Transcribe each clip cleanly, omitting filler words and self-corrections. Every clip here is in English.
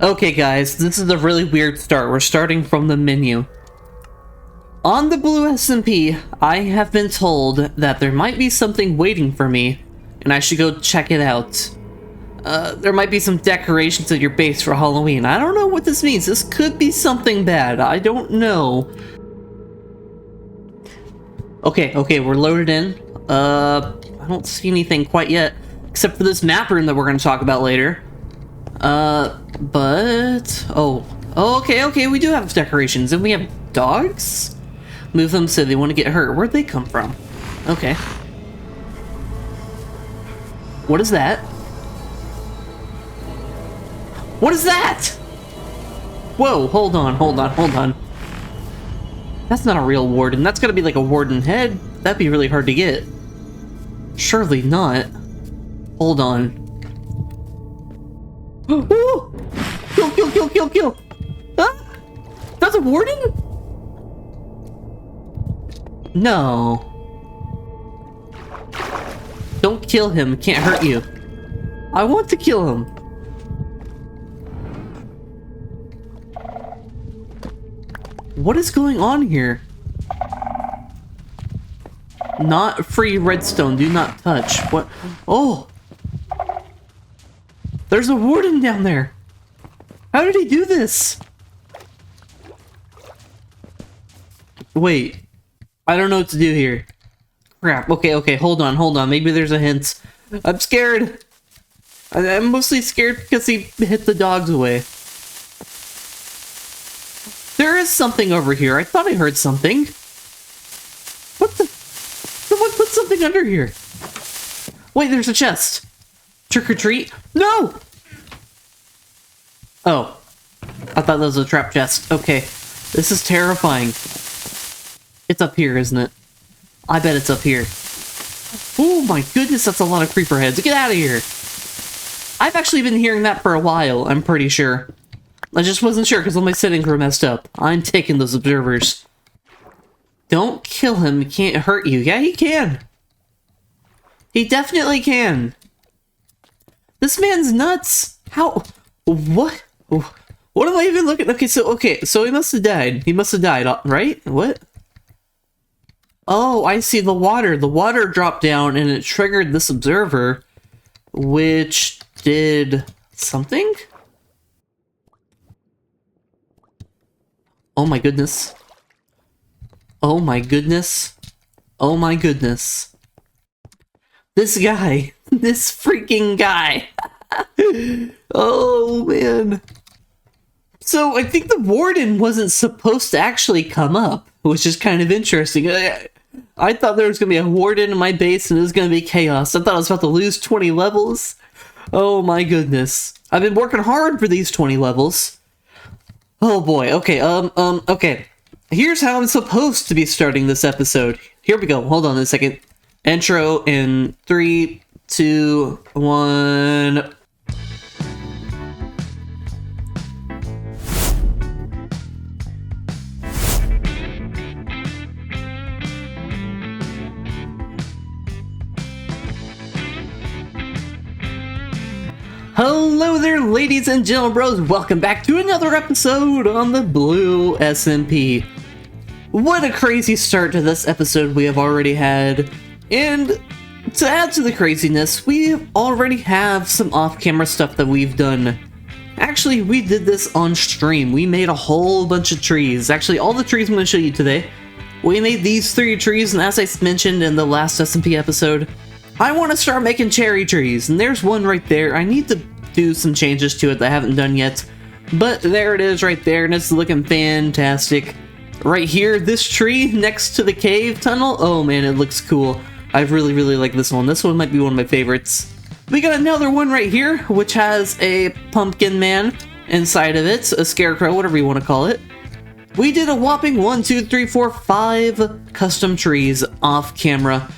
Okay guys, this is a really weird start. We're starting from the menu. On the blue SMP, I have been told that there might be something waiting for me, and I should go check it out. There might be some decorations at your base for Halloween. I don't know what this means. This could be something bad. I don't know. Okay, we're loaded in. I don't see anything quite yet, except for this map room that we're going to talk about later. Okay, we do have decorations, and we have dogs? Move them so they want to get hurt. Where'd they come from? Okay. What is that? What is that? Whoa, hold on. That's not a real warden. That's gotta be like a warden head. That'd be really hard to get. Surely not. Hold on. Ooh! Kill! Ah! That's a warden? No. Don't kill him. Can't hurt you. I want to kill him. What is going on here? Not free redstone. Do not touch. What? Oh! There's a warden down there. How did he do this? Wait. I don't know what to do here. Crap. Okay, hold on. Maybe there's a hint. I'm scared. I'm mostly scared because he hit the dogs away. There is something over here. I thought I heard something. What the? Someone put something under here. Wait, there's a chest. Trick or treat? No! Oh. I thought that was a trap chest. Okay. This is terrifying. It's up here, isn't it? I bet it's up here. Oh my goodness, that's a lot of creeper heads. Get out of here! I've actually been hearing that for a while, I'm pretty sure. I just wasn't sure because all my settings were messed up. I'm taking those observers. Don't kill him, he can't hurt you. Yeah, he can. He definitely can. This man's nuts. How? What? What am I even looking? Okay, so he must have died. He must have died, right? What? Oh, I see the water. The water dropped down and it triggered this observer, which did something? Oh my goodness. Oh my goodness. Oh my goodness. This guy. This freaking guy. Oh man. So I think the warden wasn't supposed to actually come up, which is kind of interesting. I thought there was going to be a warden in my base and it was going to be chaos. I thought I was about to lose 20 levels. Oh my goodness. I've been working hard for these 20 levels. Oh boy, okay, okay. Here's how I'm supposed to be starting this episode. Here we go, hold on a second. Intro in 3, 2, 1... Hello there, ladies and gentlemen, bros. Welcome back to another episode on the Blue SMP. What a crazy start to this episode we have already had. And to add to the craziness, we already have some off-camera stuff that we've done. Actually, we did this on stream. We made a whole bunch of trees. Actually, all the trees I'm going to show you today. We made these 3 trees, and as I mentioned in the last SMP episode, I want to start making cherry trees, and there's one right there. I need to do some changes to it that I haven't done yet, but there it is right there, and it's looking fantastic. Right here, this tree next to the cave tunnel, oh man, it looks cool. I really like this one. This one might be one of my favorites. We got another one right here, which has a pumpkin man inside of it, a scarecrow, whatever you want to call it. We did a whopping 1, 2, 3, 4, 5 custom trees off camera,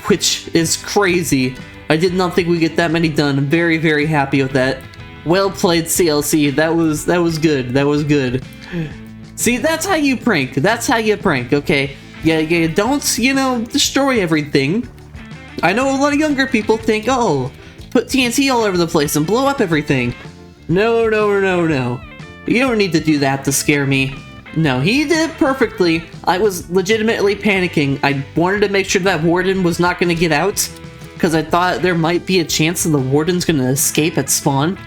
which is crazy. I did not think we'd get that many done. I'm very happy with that. Well played, CLC. That was good. That was good. See, that's how you prank. That's how you prank, okay? Yeah, don't, you know, destroy everything. I know a lot of younger people think, oh, put TNT all over the place and blow up everything. No, no, no, no. You don't need to do that to scare me. No, he did it perfectly. I was legitimately panicking. I wanted to make sure that warden was not going to get out, because I thought there might be a chance that the warden's going to escape at spawn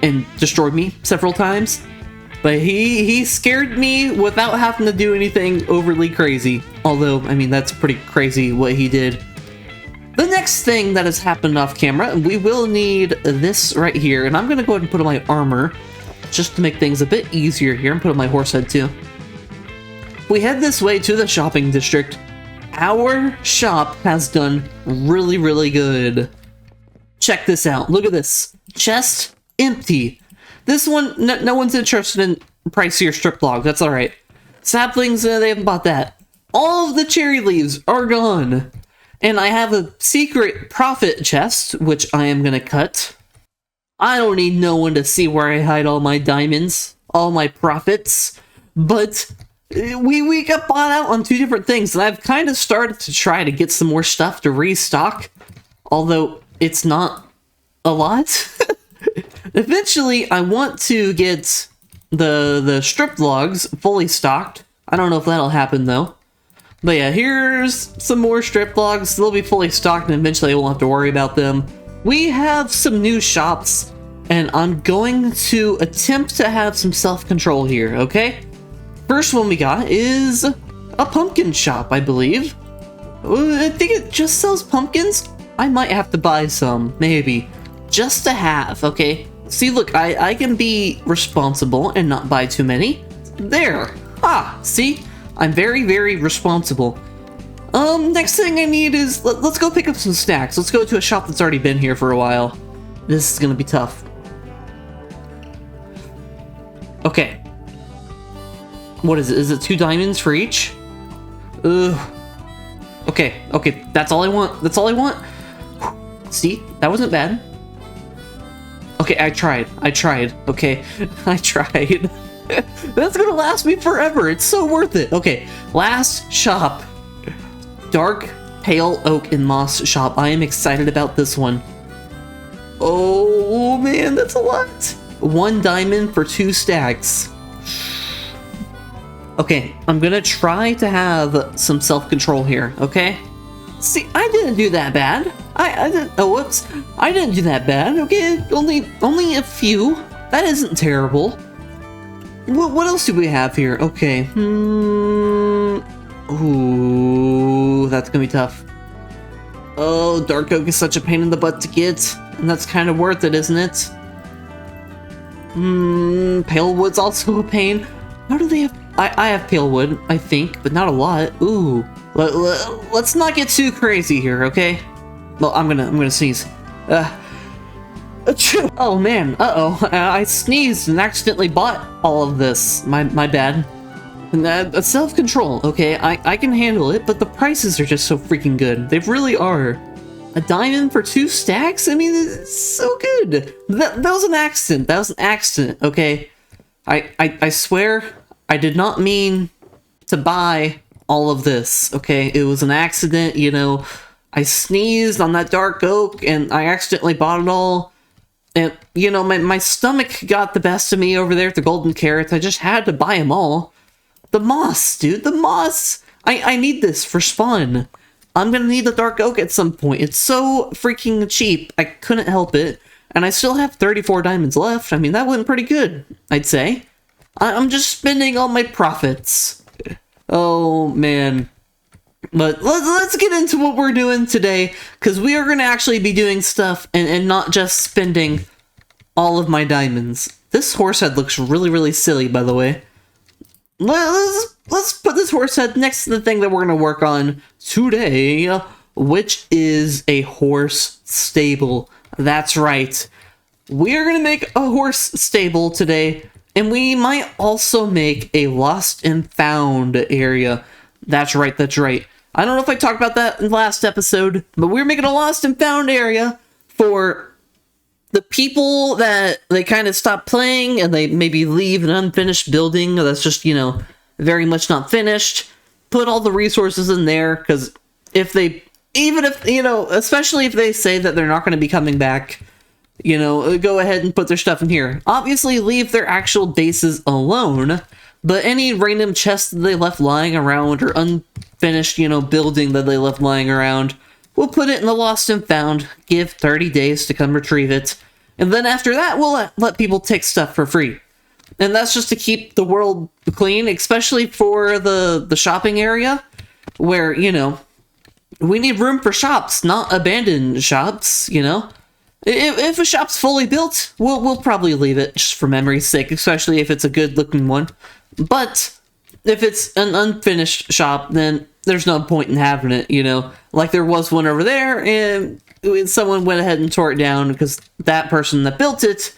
and destroy me several times. But he scared me without having to do anything overly crazy. Although, I mean, that's pretty crazy what he did. The next thing that has happened off camera, we will need this right here. And I'm going to go ahead and put on my armor just to make things a bit easier here. And put on my horse head too. We head this way to the shopping district. Our shop has done really, really good. Check this out. Look at this. Chest empty. This one, no one's interested in pricier strip log. That's alright. Saplings, they haven't bought that. All of the cherry leaves are gone. And I have a secret profit chest, which I am going to cut. I don't need no one to see where I hide all my diamonds, all my profits. But we got bought out on two different things, and I've kind of started to try to get some more stuff to restock. Although, it's not a lot. Eventually, I want to get the strip logs fully stocked. I don't know if that'll happen, though. But yeah, here's some more strip logs. They'll be fully stocked, and eventually I won't have to worry about them. We have some new shops, and I'm going to attempt to have some self-control here, okay? First one we got is a pumpkin shop, I believe. I think it just sells pumpkins. I might have to buy some, maybe. Just to have, okay? See, look, I can be responsible and not buy too many. There. Ah, see? I'm very, very responsible. Next thing I need is, let's go pick up some snacks. Let's go to a shop that's already been here for a while. This is gonna be tough. Okay. What is it? Is it 2 diamonds for each? Ugh. Okay, okay, that's all I want. That's all I want. See? That wasn't bad. Okay, I tried, okay? I tried. That's gonna last me forever, it's so worth it. Okay, last shop. Dark Pale Oak and Moss shop. I am excited about this one. Oh man, that's a lot. 1 diamond for 2 stacks. Okay, I'm gonna try to have some self-control here, okay? See, I didn't do that bad. I didn't, oh whoops. I didn't do that bad, okay? Only a few. That isn't terrible. What else do we have here? Okay, ooh, that's gonna be tough. Oh, Dark Oak is such a pain in the butt to get. And that's kind of worth it, isn't it? Pale Wood's also a pain. How do they have... I have Pale Wood, I think, but not a lot. Ooh. Let's not get too crazy here, okay? Well, I'm gonna sneeze. Oh man, uh-oh. I sneezed and accidentally bought all of this. My bad. Self-control, okay? I can handle it, but the prices are just so freaking good. They really are. A diamond for 2 stacks? I mean, it's so good. That was an accident. That was an accident, okay? I swear, I did not mean to buy all of this, okay? It was an accident, you know. I sneezed on that Dark Oak, and I accidentally bought it all. And, you know, my stomach got the best of me over there at the Golden Carrots. I just had to buy them all. The moss, dude, the moss! I need this for spawn. I'm gonna need the Dark Oak at some point. It's so freaking cheap, I couldn't help it. And I still have 34 diamonds left. I mean, that went pretty good, I'd say. I'm just spending all my profits. Oh, man. But let's get into what we're doing today, because we are going to actually be doing stuff and not just spending all of my diamonds. This horse head looks really, really silly, by the way. Let's put this horse head next to the thing that we're going to work on today, which is a horse stable. That's right. We're going to make a horse stable today, and we might also make a lost and found area. That's right, that's right. I don't know if I talked about that in the last episode, but we're making a lost and found area for the people that they kind of stop playing and they maybe leave an unfinished building that's just, you know, very much not finished. Put all the resources in there, because if they, even if, you know, especially if they say that they're not going to be coming back, you know, go ahead and put their stuff in here. Obviously, leave their actual bases alone, but any random chests that they left lying around or unfinished, you know, building that they left lying around, we'll put it in the lost and found, give 30 days to come retrieve it, and then after that, we'll let people take stuff for free. And that's just to keep the world clean, especially for the shopping area, where, you know, we need room for shops, not abandoned shops, you know? If a shop's fully built, we'll probably leave it, just for memory's sake, especially if it's a good-looking one. But if it's an unfinished shop, then there's no point in having it, you know? Like there was one over there, and someone went ahead and tore it down because that person that built it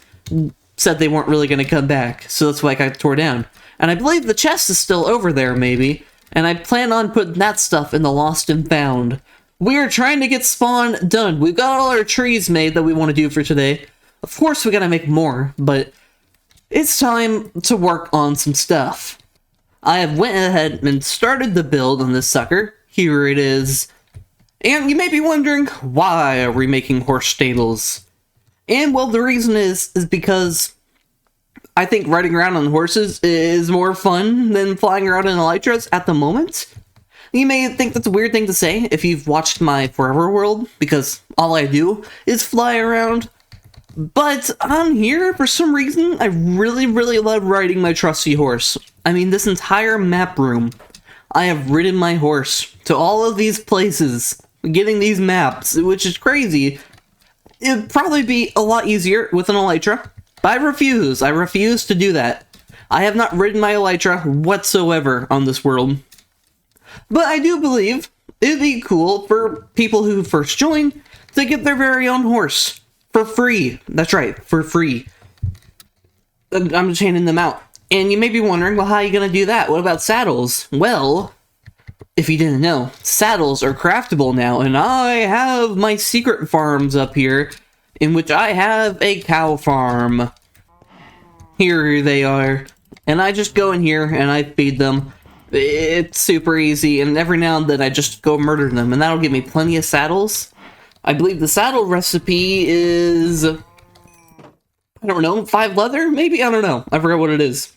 said they weren't really going to come back, so that's why it got tore down. And I believe the chest is still over there, maybe, and I plan on putting that stuff in the lost and found. We're trying to get spawn done. We've got all our trees made that we want to do for today. Of course we gotta make more, but it's time to work on some stuff. I have went ahead and started the build on this sucker. Here it is. And you may be wondering, why are we making horse stables? And well, the reason is because I think riding around on horses is more fun than flying around in elytras at the moment. You may think that's a weird thing to say if you've watched my Forever World, because all I do is fly around. But on here, for some reason, I really love riding my trusty horse. I mean, this entire map room, I have ridden my horse to all of these places, getting these maps, which is crazy. It'd probably be a lot easier with an elytra, but I refuse to do that. I have not ridden my elytra whatsoever on this world. But I do believe it'd be cool for people who first join to get their very own horse for free. That's right, for free. I'm just handing them out. And you may be wondering, well, how are you going to do that? What about saddles? Well, if you didn't know, saddles are craftable now, and I have my secret farms up here, in which I have a cow farm. Here they are. And I just go in here and I feed them. It's super easy, and every now and then I just go murder them, and that'll give me plenty of saddles. I believe the saddle recipe is, I don't know, 5 leather? Maybe? I don't know. I forgot what it is.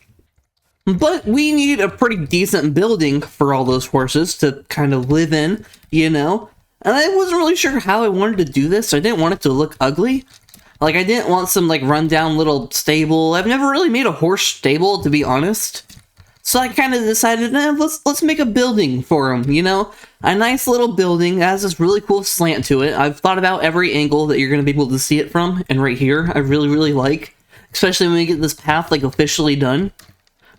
But we need a pretty decent building for all those horses to kind of live in, you know? And I wasn't really sure how I wanted to do this. I didn't want it to look ugly. Like, I didn't want some, like, rundown little stable. I've never really made a horse stable, to be honest. So I kind of decided, let's make a building for him, you know? A nice little building that has this really cool slant to it. I've thought about every angle that you're going to be able to see it from, and right here, I really like. Especially when we get this path, like, officially done.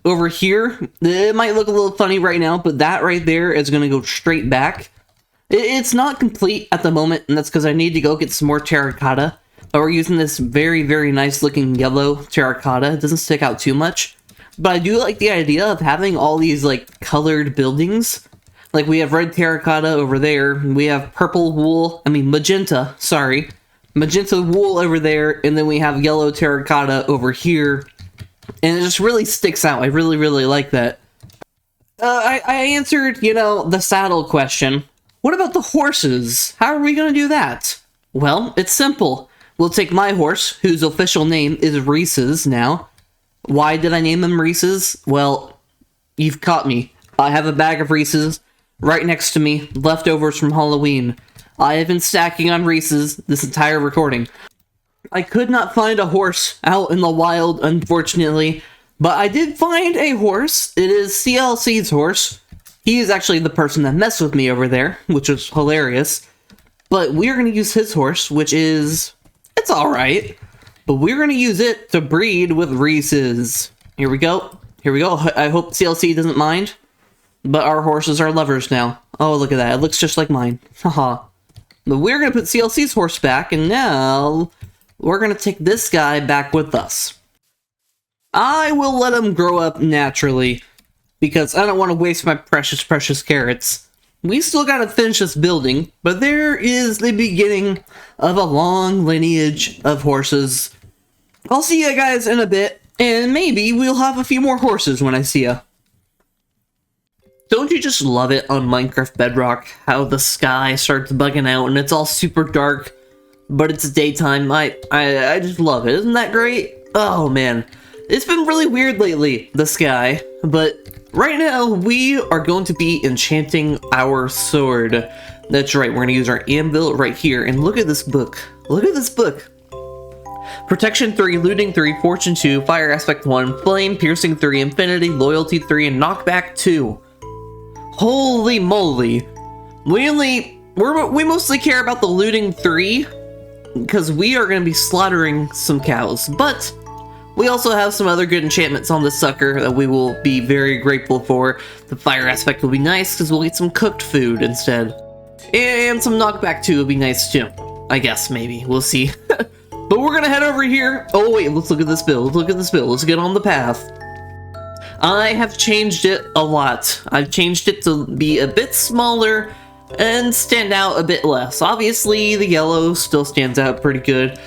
Over here, it might look a little funny right now, but that right there is going to go straight back. It's not complete at the moment, and that's because I need to go get some more terracotta. But we're using this very nice looking yellow terracotta. It doesn't stick out too much. But I do like the idea of having all these, like, colored buildings. Like, we have red terracotta over there. We have purple wool. I mean, magenta, sorry. Magenta wool over there. And then we have yellow terracotta over here. And it just really sticks out. I really like that. I answered, you know, the saddle question. What about the horses? How are we going to do that? Well, it's simple. We'll take my horse, whose official name is Reese's now. Why did I name him Reese's? Well, you've caught me. I have a bag of Reese's right next to me, leftovers from Halloween. I have been stacking on Reese's this entire recording. I could not find a horse out in the wild, unfortunately, but I did find a horse. It is CLC's horse. He is actually the person that messed with me over there, which was hilarious. But we're going to use his horse, which is... it's alright. But we're going to use it to breed with Reese's. Here we go. Here we go. I hope CLC doesn't mind. But our horses are lovers now. Oh, look at that. It looks just like mine. Haha. But we're going to put CLC's horse back, and now we're going to take this guy back with us. I will let him grow up naturally, because I don't want to waste my precious carrots. We still got to finish this building, but there is the beginning of a long lineage of horses. I'll see you guys in a bit, and maybe we'll have a few more horses when I see ya. Don't you just love it on Minecraft Bedrock, how the sky starts bugging out and it's all super dark? but it's daytime. I just love it. Isn't that great? Oh man, it's been really weird lately, the sky, but right now we are going to be enchanting our sword. That's right, we're gonna use our anvil right here, and look at this book. Look at this book. Protection 3, looting 3, fortune 2, fire aspect 1, flame, piercing 3, infinity, loyalty 3, and knockback 2. Holy moly. We mostly care about the looting 3 because we are going to be slaughtering some cows, but we also have some other good enchantments on this sucker that we will be very grateful for. The fire aspect will be nice because we'll get some cooked food instead. And some knockback 2 will be nice too. I guess, maybe. We'll see. But we're gonna head over here. Oh wait, let's look at this build. Look at this build. Let's get on the path. I have changed it a lot. I've changed it to be a bit smaller and stand out a bit less. Obviously, the yellow still stands out pretty good,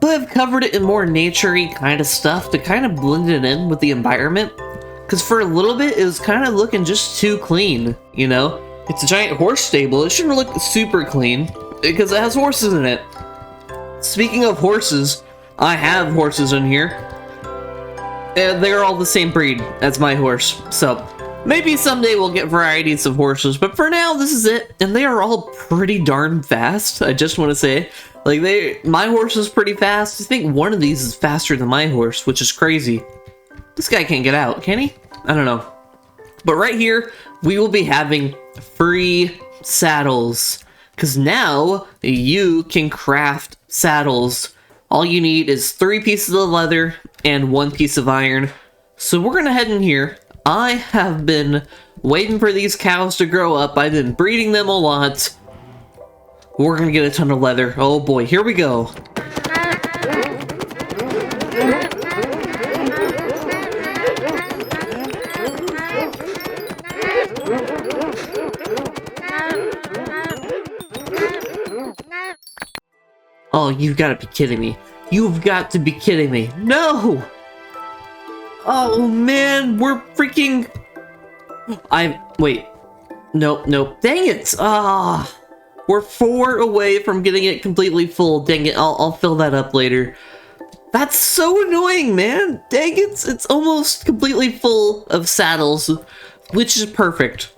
but I've covered it in more nature-y kind of stuff to kind of blend it in with the environment. Because for a little bit, it was kind of looking just too clean, you know? It's a giant horse stable. It shouldn't look super clean because it has horses in it. Speaking of horses, I have horses in here. And they're all the same breed as my horse, so maybe someday we'll get varieties of horses, but for now, this is it. And they are all pretty darn fast, I just want to say. Like, my horse is pretty fast. I think one of these is faster than my horse, which is crazy. This guy can't get out, can he? I don't know. But right here, we will be having free saddles. Because now, you can craft saddles. All you need is 3 pieces of leather and 1 piece of iron. So we're gonna head in here. I have been waiting for these cows to grow up. I've been breeding them a lot. We're gonna get a ton of leather. Oh boy, here we go. Oh, you've got to be kidding me. You've got to be kidding me. No! Oh, man, we're freaking... Wait. Nope. Dang it! We're 4 away from getting it completely full. Dang it, I'll fill that up later. That's so annoying, man! Dang it, it's almost completely full of saddles, which is perfect.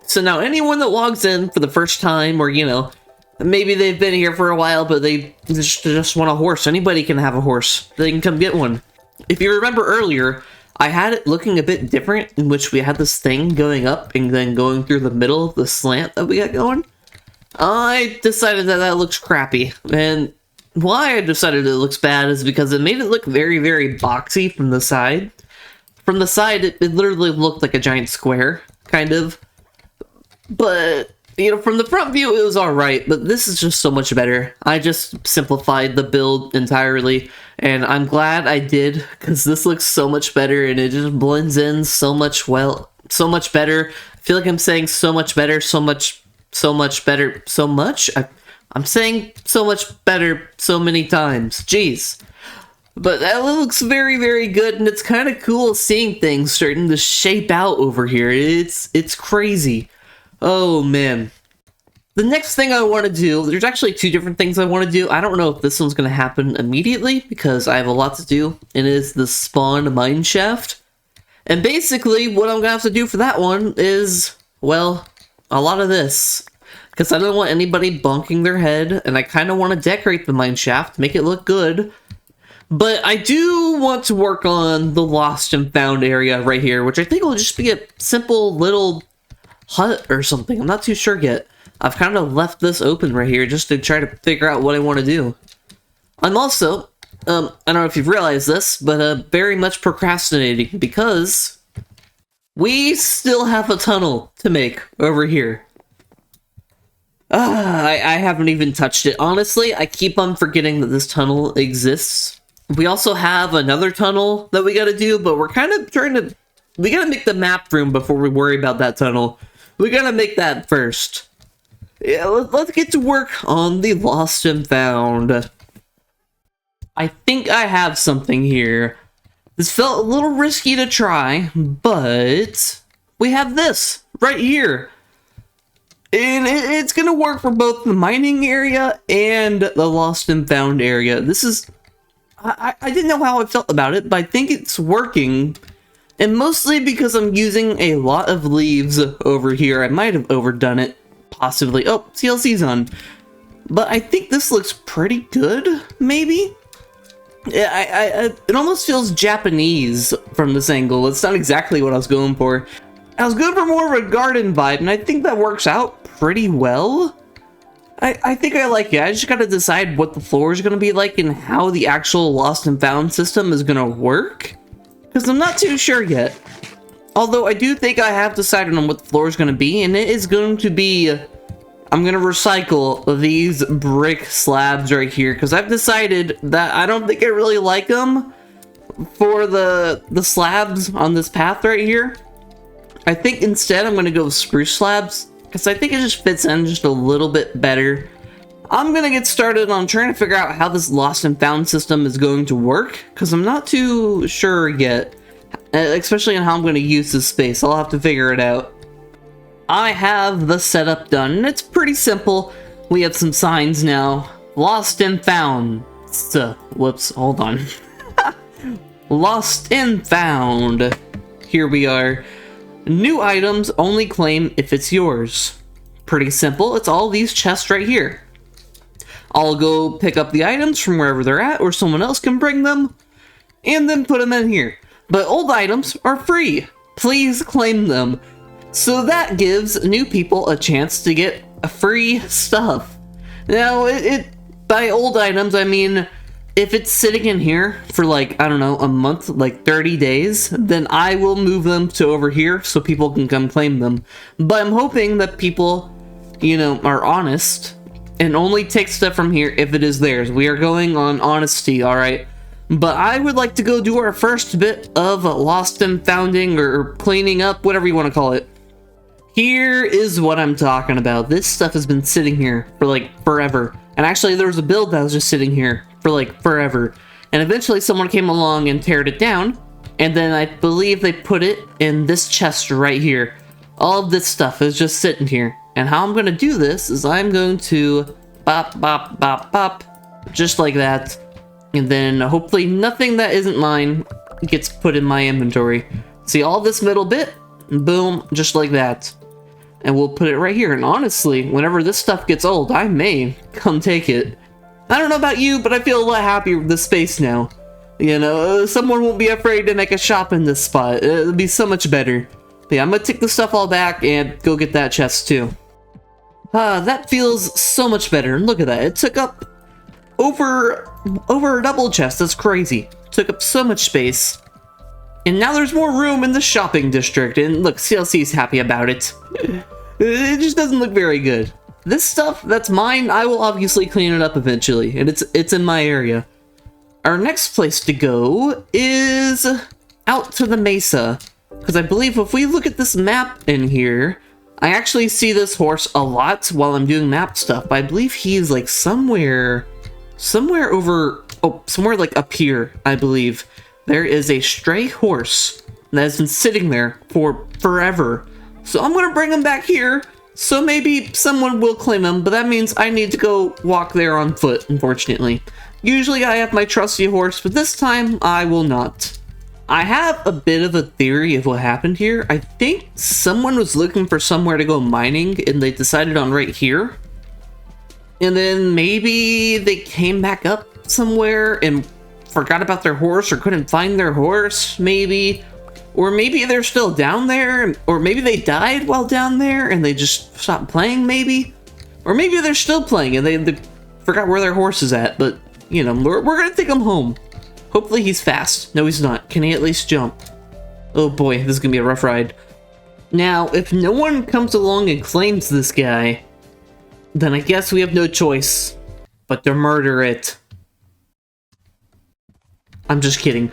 So now anyone that logs in for the first time, or, you know, maybe they've been here for a while, but they just want a horse. Anybody can have a horse. They can come get one. If you remember earlier, I had it looking a bit different, in which we had this thing going up and then going through the middle of the slant that we got going. I decided that looks crappy. And why I decided it looks bad is because it made it look very, very boxy from the side. From the side, it literally looked like a giant square, kind of. But... you know, from the front view, it was alright, but this is just so much better. I just simplified the build entirely, and I'm glad I did, because this looks so much better, and it just blends in so much better. I feel like I'm saying so much better, so much better, so much? I'm saying so much better so many times. Jeez. But that looks very, very good, and it's kind of cool seeing things starting to shape out over here. It's crazy. Oh, man. The next thing I want to do, there's actually 2 different things I want to do. I don't know if this one's going to happen immediately, because I have a lot to do, and it is the spawn mineshaft. And basically, what I'm going to have to do for that one is, well, a lot of this. Because I don't want anybody bonking their head, and I kind of want to decorate the mineshaft, make it look good. But I do want to work on the lost and found area right here, which I think will just be a simple little hut or something. I'm not too sure yet. I've kind of left this open right here just to try to figure out what I want to do. I'm also, I don't know if you've realized this, but very much procrastinating because we still have a tunnel to make over here. I haven't even touched it. Honestly, I keep on forgetting that this tunnel exists. We also have another tunnel that we gotta do, but we're kind of trying to... we gotta make the map room before we worry about that tunnel. We gotta make that first. Yeah, let's get to work on the lost and found. I think I have something here. This felt a little risky to try, but we have this right here. And it's gonna work for both the mining area and the lost and found area. This is... I didn't know how I felt about it, but I think it's working. And mostly because I'm using a lot of leaves over here. I might have overdone it, possibly. Oh, CLC's on. But I think this looks pretty good, maybe? It almost feels Japanese from this angle. It's not exactly what I was going for. I was going for more of a garden vibe, and I think that works out pretty well. I think I like it. I just gotta decide what the floor is gonna be like and how the actual lost and found system is gonna work. Because I'm not too sure yet. Although I do think I have decided on what the floor is gonna be, and it is going to be... I'm gonna recycle these brick slabs right here, because I've decided that I don't think I really like them for the slabs on this path right here. I think instead I'm gonna go with spruce slabs, because I think it just fits in just a little bit better. I'm gonna get started on trying to figure out how this lost and found system is going to work, because I'm not too sure yet, especially on how I'm gonna use this space. I'll have to figure it out. I have the setup done, and it's pretty simple. We have some signs now. Lost and found. Whoops, hold on. Lost and found. Here we are. New items only claim if it's yours. Pretty simple. It's all these chests right here. I'll go pick up the items from wherever they're at, or someone else can bring them, and then put them in here. But old items are free. Please claim them. So that gives new people a chance to get free stuff. Now, by old items, I mean, if it's sitting in here for like, I don't know, a month, like 30 days, then I will move them to over here so people can come claim them. But I'm hoping that people, you know, are honest and only take stuff from here if it is theirs. We are going on honesty, alright? But I would like to go do our first bit of lost and founding or cleaning up, whatever you want to call it. Here is what I'm talking about. This stuff has been sitting here for like forever. And actually there was a build that was just sitting here for like forever. And eventually someone came along and teared it down. And then I believe they put it in this chest right here. All of this stuff is just sitting here. And how I'm going to do this is I'm going to bop, bop, bop, bop. Just like that. And then hopefully nothing that isn't mine gets put in my inventory. See all this middle bit? Boom, just like that. And we'll put it right here. And honestly, whenever this stuff gets old, I may come take it. I don't know about you, but I feel a lot happier with this space now. You know, someone won't be afraid to make a shop in this spot. It'll be so much better. But yeah, I'm gonna take the stuff all back and go get that chest too. That feels so much better. And look at that. It took up over a double chest. That's crazy. Took up so much space. And now there's more room in the shopping district, and look, CLC's happy about it. It just doesn't look very good. This stuff that's mine, I will obviously clean it up eventually, and it's in my area. Our next place to go is out to the mesa, because I believe if we look at this map in here, I actually see this horse a lot while I'm doing map stuff. But I believe he's like somewhere over, oh, somewhere like up here, I believe. There is a stray horse that has been sitting there for forever. So I'm gonna bring him back here, so maybe someone will claim him, but that means I need to go walk there on foot, unfortunately. Usually I have my trusty horse, but this time I will not. I have a bit of a theory of what happened here. I think someone was looking for somewhere to go mining, and they decided on right here. And then maybe they came back up somewhere and forgot about their horse or couldn't find their horse, maybe. Or maybe they're still down there, or maybe they died while down there and they just stopped playing, maybe. Or maybe they're still playing and they forgot where their horse is at, but, you know, we're gonna take him home. Hopefully he's fast. No, he's not. Can he at least jump? Oh boy, this is gonna be a rough ride. Now, if no one comes along and claims this guy, then I guess we have no choice but to murder it. I'm just kidding.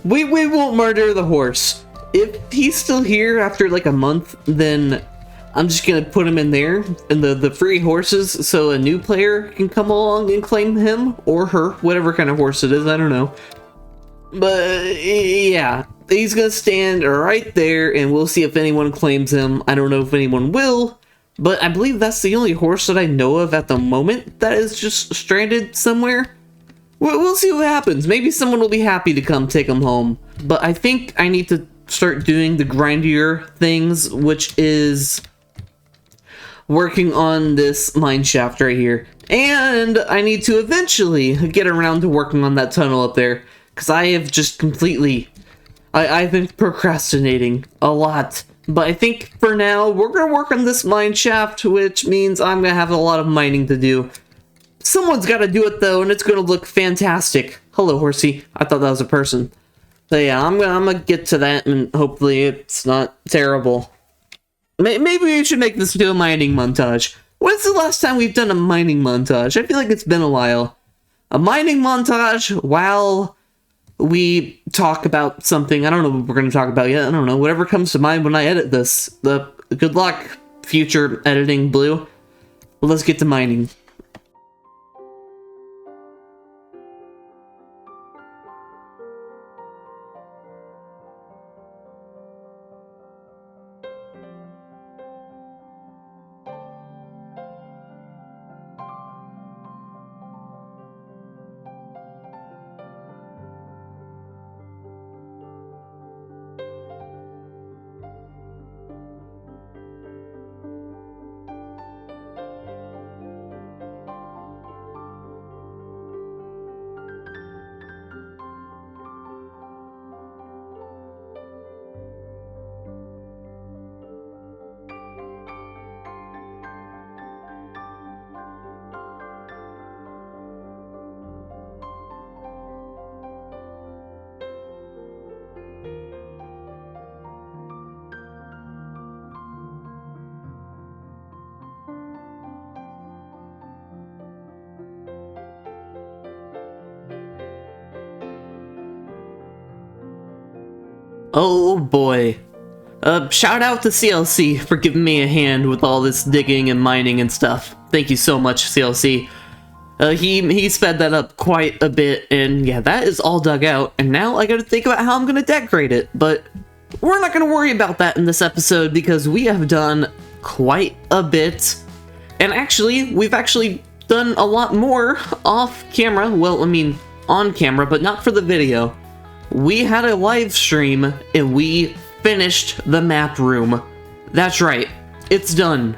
we won't murder the horse. If he's still here after like a month, then I'm just gonna put him in there in the free horses so a new player can come along and claim him or her, whatever kind of horse it is, I don't know. But yeah, he's gonna stand right there and we'll see if anyone claims him. I don't know if anyone will, But I believe that's the only horse that I know of at the moment that is just stranded somewhere. We'll see what happens. Maybe someone will be happy to come take him home. But I think I need to start doing the grindier things, which is working on this mine shaft right here. And I need to eventually get around to working on that tunnel up there, because I have just completely... I've been procrastinating a lot. But I think for now, we're going to work on this mine shaft, which means I'm going to have a lot of mining to do. Someone's got to do it, though, and it's going to look fantastic. Hello, horsey. I thought that was a person. So yeah, I'm gonna get to that, and hopefully it's not terrible. Maybe we should make this into a mining montage. When's the last time we've done a mining montage? I feel like it's been a while. A mining montage while we talk about something. I don't know what we're going to talk about yet. I don't know. Whatever comes to mind when I edit this. Good luck, future editing Blue. Well, let's get to mining. Oh boy. Shout out to CLC for giving me a hand with all this digging and mining and stuff. Thank you so much, CLC. He sped that up quite a bit, and yeah, that is all dug out, and now I gotta think about how I'm gonna decorate it, but we're not gonna worry about that in this episode because we have done quite a bit, and actually, we've actually done a lot more off camera, well, I mean, on camera, but not for the video. We had a live stream, and we finished the map room. That's right, it's done.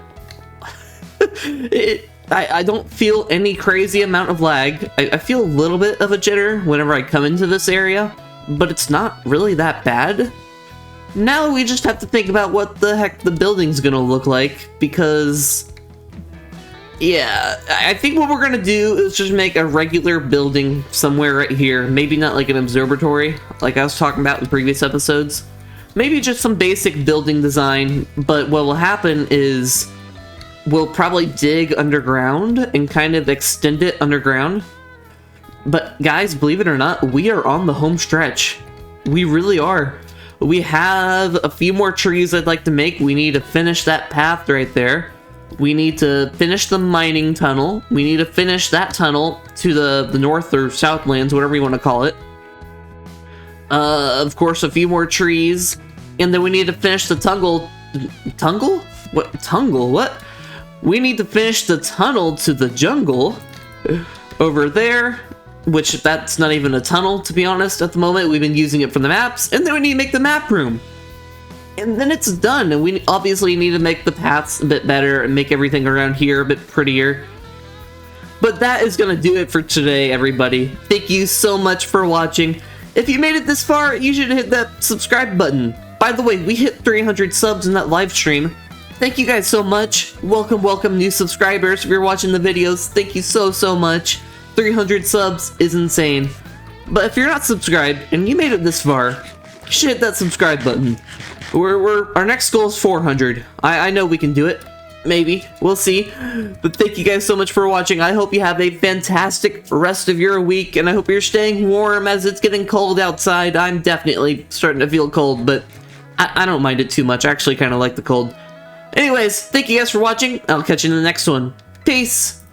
I don't feel any crazy amount of lag. I feel a little bit of a jitter whenever I come into this area, but it's not really that bad. Now we just have to think about what the heck the building's gonna look like, because... yeah, I think what we're gonna do is just make a regular building somewhere right here. Maybe not like an observatory, like I was talking about in previous episodes. Maybe just some basic building design, but what will happen is we'll probably dig underground and kind of extend it underground. But guys, believe it or not, we are on the home stretch. We really are. We have a few more trees I'd like to make. We need to finish that path right there. We need to finish the mining tunnel. We need to finish that tunnel to the north or southlands, whatever you want to call it. Of course, a few more trees. And then we need to finish the Tungle? What? Tungle? What? We need to finish the tunnel to the jungle over there, which that's not even a tunnel, to be honest, at the moment. We've been using it for the maps. And then we need to make the map room. And then it's done, and we obviously need to make the paths a bit better and make everything around here a bit prettier. But that is going to do it for today, everybody. Thank you so much for watching. If you made it this far, you should hit that subscribe button. By the way, we hit 300 subs in that live stream. Thank you guys so much. Welcome, welcome new subscribers. If you're watching the videos, thank you so much. 300 subs is insane. But if you're not subscribed and you made it this far, you should hit that subscribe button. Our next goal is 400. I know we can do it. Maybe. We'll see. But thank you guys so much for watching. I hope you have a fantastic rest of your week, and I hope you're staying warm as it's getting cold outside. I'm definitely starting to feel cold, but I don't mind it too much. I actually kind of like the cold. Anyways, thank you guys for watching. I'll catch you in the next one. Peace!